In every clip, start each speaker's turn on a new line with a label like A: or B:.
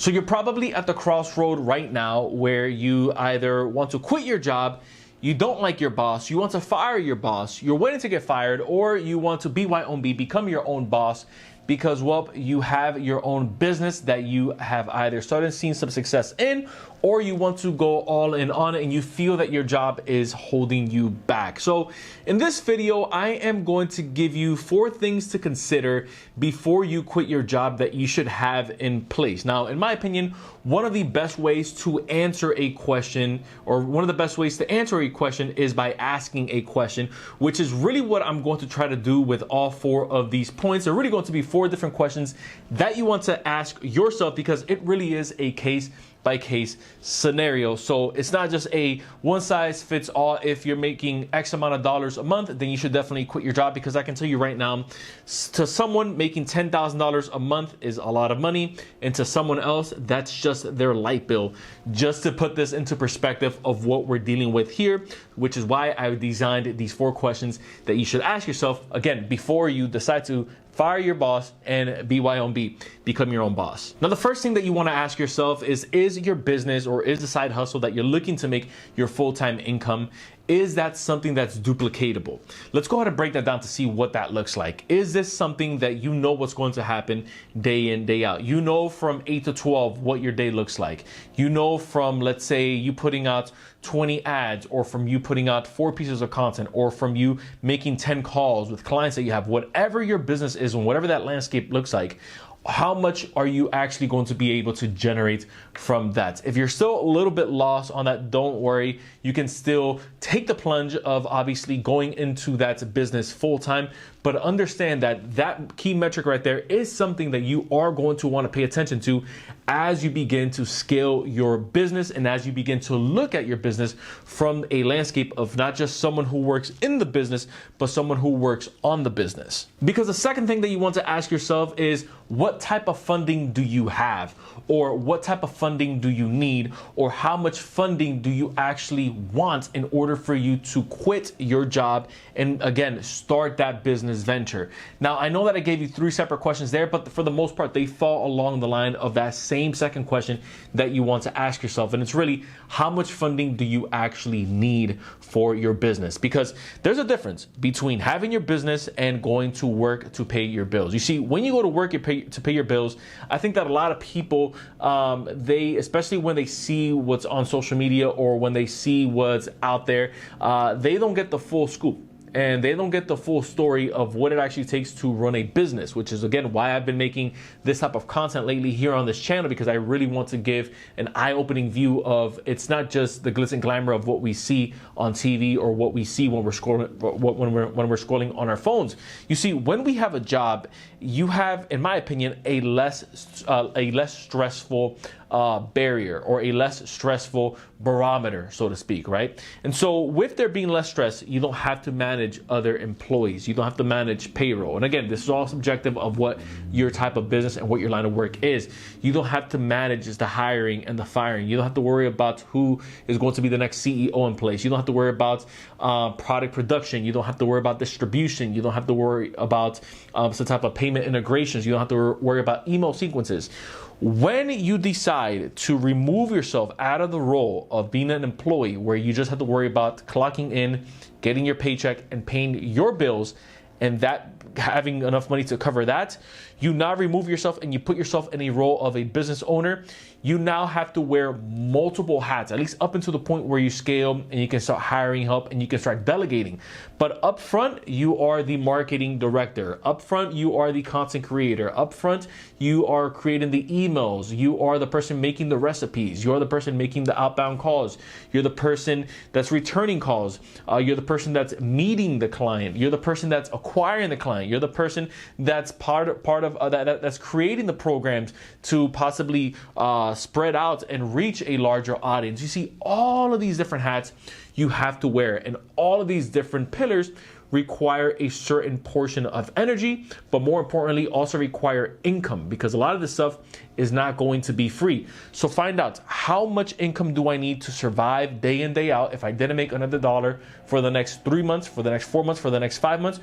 A: So you're probably at the crossroad right now where you either want to quit your job, you don't like your boss, you want to fire your boss, you're waiting to get fired, or you want to BYOB, become your own boss because, well, you have your own business that you have either started seeing some success in, or you want to go all in on it and you feel that your job is holding you back. So in this video, I am going to give you 4 things to consider before you quit your job that you should have in place. Now, in my opinion, one of the best ways to answer a question, or one of the best ways to answer a question, is by asking a question, which is really what I'm going to try to do with all 4 of these points. They're really going to be 4 different questions that you want to ask yourself, because it really is a case by case scenario. So it's not just a one size fits all. If you're making X amount of dollars a month, then you should definitely quit your job, because I can tell you right now, to someone making $10,000 a month is a lot of money, and to someone else, that's just their light bill. Just to put this into perspective of what we're dealing with here, which is why I designed these 4 questions that you should ask yourself, again, before you decide to fire your boss and BYOB, become your own boss. Now, the first thing that you want to ask yourself is your business, or is the side hustle that you're looking to make your full-time income, is that something that's duplicatable? Let's go ahead and break that down to see what that looks like. Is this something that you know what's going to happen day in, day out? You know from 8 to 12 what your day looks like. You know from, let's say, you putting out 20 ads, or from you putting out 4 pieces of content, or from you making 10 calls with clients that you have, whatever your business is and whatever that landscape looks like. How much are you actually going to be able to generate from that? If you're still a little bit lost on that, don't worry. You can still take the plunge of obviously going into that business full time, but understand that that key metric right there is something that you are going to want to pay attention to as you begin to scale your business, and as you begin to look at your business from a landscape of not just someone who works in the business, but someone who works on the business. Because the second thing that you want to ask yourself is, what type of funding do you have? Or what type of funding do you need? Or how much funding do you actually want in order for you to quit your job and, again, start that business venture? Now, I know that I gave you 3 separate questions there, but for the most part, they fall along the line of that same second question that you want to ask yourself. And it's really, how much funding do you actually need for your business? Because there's a difference between having your business and going to work to pay your bills. You see, when you go to work to pay your bills, I think that a lot of people, they, especially when they see what's on social media or when they see what's out there, they don't get the full scoop. And they don't get the full story of what it actually takes to run a business, which is, again, why I've been making this type of content lately here on this channel, because I really want to give an eye-opening view of, it's not just the glitz and glamour of what we see on TV or what we see when we're scrolling, when we're scrolling on our phones. You see, when we have a job, you have, in my opinion, a less stressful barrier, or a less stressful barometer, so to speak, right? And so with there being less stress, you don't have to manage other employees. You don't have to manage payroll. And again, this is all subjective of what your type of business and what your line of work is. You don't have to manage the hiring and the firing. You don't have to worry about who is going to be the next CEO in place. You don't have to worry about product production. You don't have to worry about distribution. You don't have to worry about some type of payment integrations. You don't have to worry about email sequences. When you decide to remove yourself out of the role of being an employee, where you just have to worry about clocking in, getting your paycheck, and paying your bills, and that having enough money to cover that, you now remove yourself and you put yourself in a role of a business owner. You now have to wear multiple hats, at least up until the point where you scale and you can start hiring help and you can start delegating. But up front, you are the marketing director. Up front, you are the content creator. Up front, you are creating the emails. You are the person making the recipes. You're the person making the outbound calls. You're the person that's returning calls. You're the person that's meeting the client. You're the person that's acquiring the client. You're the person that's part of that's creating the programs to possibly spread out and reach a larger audience. You see, all of these different hats you have to wear, and all of these different pillars require a certain portion of energy, but more importantly, also require income, because a lot of this stuff is not going to be free. So find out, how much income do I need to survive day in, day out if I didn't make another dollar for the next 3 months, for the next 4 months, for the next 5 months?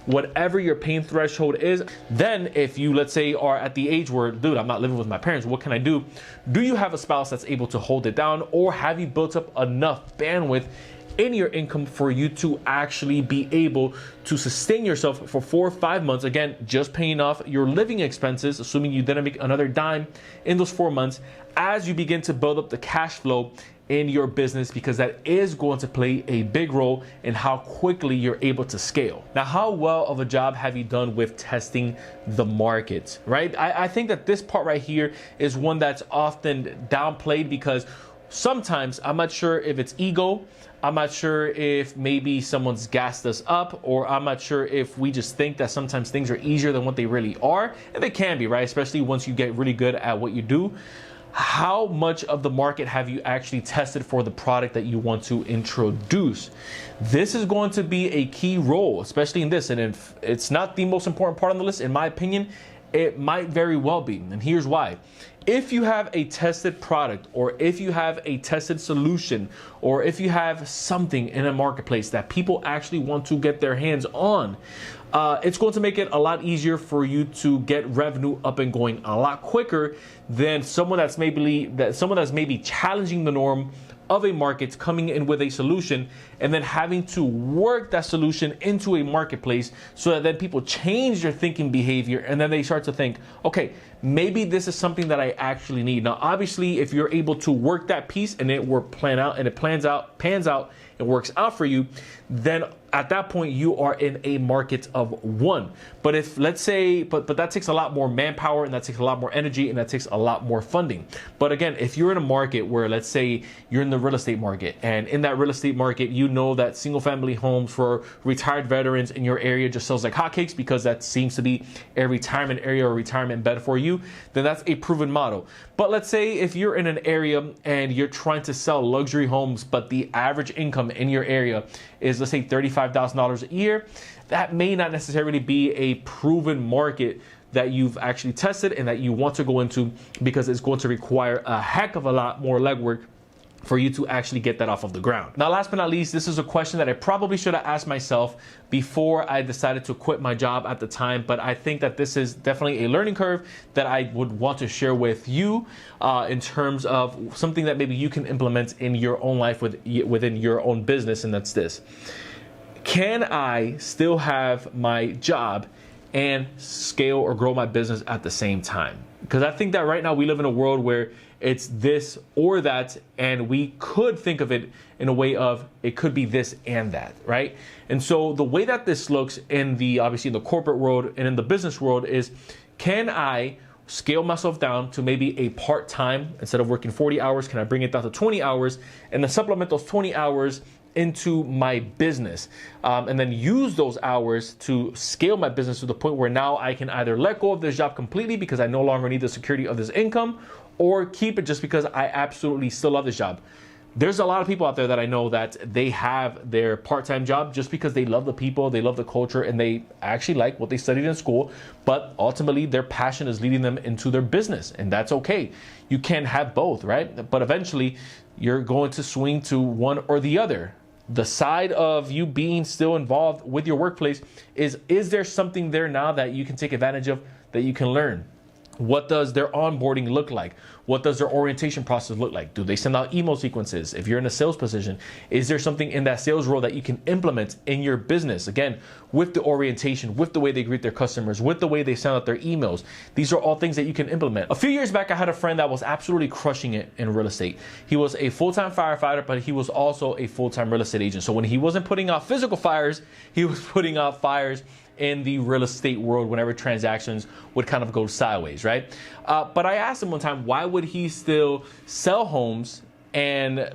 A: whatever your pain threshold is. Then if you, let's say, are at the age where, dude, I'm not living with my parents, what can I do? Do you have a spouse that's able to hold it down, or have you built up enough bandwidth in your income for you to actually be able to sustain yourself for 4 or 5 months? Again, just paying off your living expenses, assuming you didn't make another dime in those 4 months, as you begin to build up the cash flow in your business, because that is going to play a big role in how quickly you're able to scale. Now, how well of a job have you done with testing the market, right? I think that this part right here is one that's often downplayed, because sometimes I'm not sure if it's ego, I'm not sure if maybe someone's gassed us up, or I'm not sure if we just think that sometimes things are easier than what they really are. And they can be, right? Especially once you get really good at what you do. How much of the market have you actually tested for the product that you want to introduce? This is going to be a key role, especially in this. And if it's not the most important part on the list, in my opinion, it might very well be. And here's why. If you have a tested product, or if you have a tested solution, or if you have something in a marketplace that people actually want to get their hands on, it's going to make it a lot easier for you to get revenue up and going a lot quicker than someone that's maybe challenging the norm of a market, coming in with a solution and then having to work that solution into a marketplace, so that then people change their thinking behavior, and then they start to think, okay, maybe this is something that I actually need. Now, obviously, if you're able to work that piece and it pans out, it works out for you, then at that point you are in a market of one. But if, let's say, but that takes a lot more manpower, and that takes a lot more energy, and that takes a lot more funding. But again, if you're in a market where, let's say, you're in the real estate market, and in that real estate market, you know that single family homes for retired veterans in your area just sells like hotcakes, because that seems to be a retirement area or retirement bed for you, then that's a proven model. But let's say if you're in an area and you're trying to sell luxury homes, but the average income in your area is, let's say, $35,000 a year, that may not necessarily be a proven market that you've actually tested and that you want to go into, because it's going to require a heck of a lot more legwork for you to actually get that off of the ground. Now, last but not least, this is a question that I probably should have asked myself before I decided to quit my job at the time, but I think that this is definitely a learning curve that I would want to share with you in terms of something that maybe you can implement in your own life within your own business, and that's this. Can I still have my job and scale or grow my business at the same time? Because I think that right now we live in a world where it's this or that, and we could think of it in a way of it could be this and that, right? And so the way that this looks obviously in the corporate world and in the business world is, can I scale myself down to maybe a part-time? Instead of working 40 hours, can I bring it down to 20 hours and then supplement those 20 hours into my business, and then use those hours to scale my business to the point where now I can either let go of this job completely because I no longer need the security of this income, or keep it just because I absolutely still love this job. There's a lot of people out there that I know that they have their part-time job just because they love the people, they love the culture, and they actually like what they studied in school, but ultimately their passion is leading them into their business, and that's okay. You can't have both, right? But eventually you're going to swing to one or the other. The side of you being still involved with your workplace is there something there now that you can take advantage of, that you can learn? What does their onboarding look like? What does their orientation process look like? Do they send out email sequences? If you're in a sales position, is there something in that sales role that you can implement in your business? Again, with the orientation, with the way they greet their customers, with the way they send out their emails. These are all things that you can implement. A few years back, I had a friend that was absolutely crushing it in real estate. He was a full-time firefighter, but he was also a full-time real estate agent. So when he wasn't putting out physical fires, he was putting out fires in the real estate world whenever transactions would kind of go sideways, right? But I asked him one time, why would he still sell homes and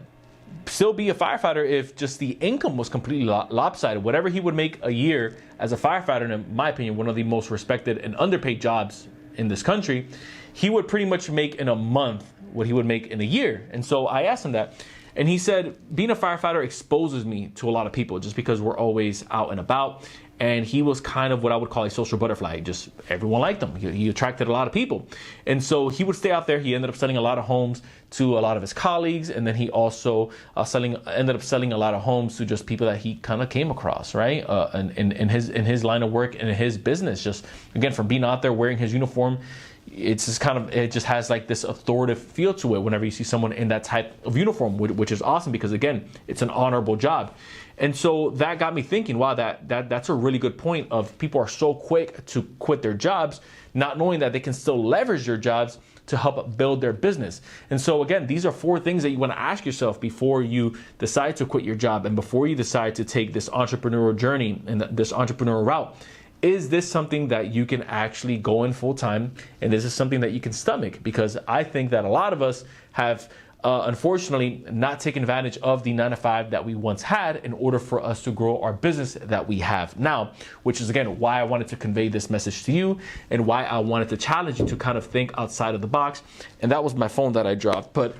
A: still be a firefighter if just the income was completely lopsided? Whatever he would make a year as a firefighter, in my opinion, one of the most respected and underpaid jobs in this country, he would pretty much make in a month what he would make in a year. And so I asked him that. And he said, being a firefighter exposes me to a lot of people just because we're always out and about. and he was kind of what I would call a social butterfly. Just everyone liked him. He attracted a lot of people. And so he would stay out there. He ended up selling a lot of homes to a lot of his colleagues. And then he also ended up selling a lot of homes to just people that he kind of came across, right? In his line of work and in his business, just again, from being out there wearing his uniform, it's just it just has like this authoritative feel to it whenever you see someone in that type of uniform, which is awesome because again, it's an honorable job. And so that got me thinking, wow, that's a really good point of people are so quick to quit their jobs, not knowing that they can still leverage their jobs to help build their business. And so again, these are 4 things that you want to ask yourself before you decide to quit your job and before you decide to take this entrepreneurial journey and this entrepreneurial route. Is this something that you can actually go in full time? And is this something that you can stomach? Because I think that a lot of us have unfortunately not taken advantage of the 9-to-5 that we once had in order for us to grow our business that we have now, which is again why I wanted to convey this message to you and why I wanted to challenge you to kind of think outside of the box. And that was my phone that I dropped. But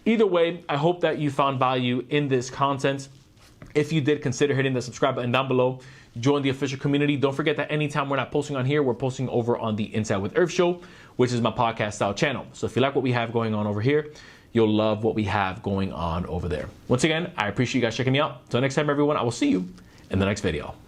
A: either way, I hope that you found value in this content. If you did, consider hitting the subscribe button down below. Join the official community. Don't forget that anytime we're not posting on here, we're posting over on the Inside with Irv show, which is my podcast style channel. So if you like what we have going on over here, you'll love what we have going on over there. Once again, I appreciate you guys checking me out. Until next time, everyone, I will see you in the next video.